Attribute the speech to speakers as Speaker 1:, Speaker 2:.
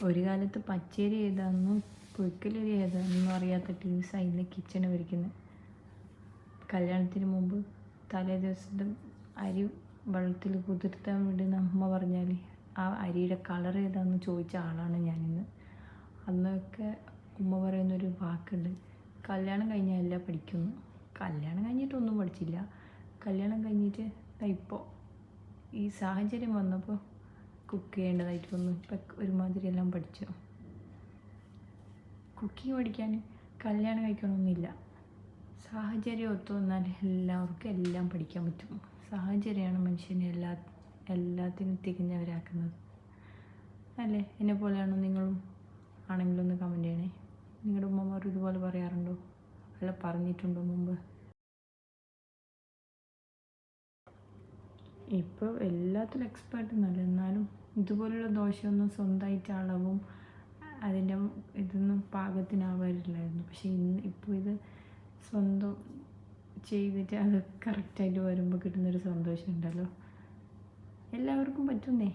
Speaker 1: ഒരു കാലത്ത് പച്ചരി ഏതാണെന്നും പുഴുക്കലരി ഏതാണെന്നും അറിയാത്ത ടീംസായിരുന്നു കിച്ചണ് ഭരിക്കുന്നത്. കല്യാണത്തിന് മുമ്പ് തലേ ദിവസത്തെ അരി വെള്ളത്തിൽ കുതിർത്താൻ വേണ്ടി അമ്മ പറഞ്ഞാൽ ആ അരിയുടെ കളർ ഏതാണെന്ന് ചോദിച്ച ആളാണ് ഞാനിന്ന്. അന്നൊക്കെ ഉമ്മ പറയുന്നൊരു വാക്കുണ്ട്, കല്യാണം കഴിഞ്ഞാൽ എല്ലാം പഠിക്കുന്നു. കല്യാണം കഴിഞ്ഞിട്ടൊന്നും പഠിച്ചില്ല. കല്യാണം കഴിഞ്ഞിട്ട് ഇപ്പോൾ ഈ സാഹചര്യം വന്നപ്പോൾ കുക്ക് ചെയ്യേണ്ടതായിട്ട് വന്നു. ഇപ്പം ഒരുമാതിരി എല്ലാം പഠിച്ചു. കുക്കിംഗ് പഠിക്കാൻ കല്യാണം കഴിക്കണമെന്നില്ല. സാഹചര്യം ഒത്തു വന്നാൽ എല്ലാവർക്കും എല്ലാം പഠിക്കാൻ പറ്റും. സാഹചര്യമാണ് മനുഷ്യനെ എല്ലാത്തിനും തികഞ്ഞവരാക്കുന്നത് അല്ലേ? എന്നെ പോലെയാണോ നിങ്ങളും? ആണെങ്കിലൊന്ന് കമൻറ്റ് ചെയ്യണേ. നിങ്ങളുടെ ഉമ്മമാർ ഇതുപോലെ പറയാറുണ്ടോ? അല്ല പറഞ്ഞിട്ടുണ്ടോ മുമ്പ്? ഇപ്പോൾ എല്ലാത്തിലും എക്സ്പേർട്ടൊന്നുമല്ല, എന്നാലും ഇതുപോലുള്ള ദോശയൊന്നും സ്വന്തമായിട്ട് അളവും അതിൻ്റെ ഇതൊന്നും പാകത്തിനാവാറില്ലായിരുന്നു. പക്ഷേ ഇപ്പോൾ ഇത് സ്വന്തം ചെയ്തിട്ട് അത് കറക്റ്റായിട്ട് വരുമ്പോൾ കിട്ടുന്നൊരു സന്തോഷം ഉണ്ടല്ലോ. എല്ലാവർക്കും പറ്റുന്നേ.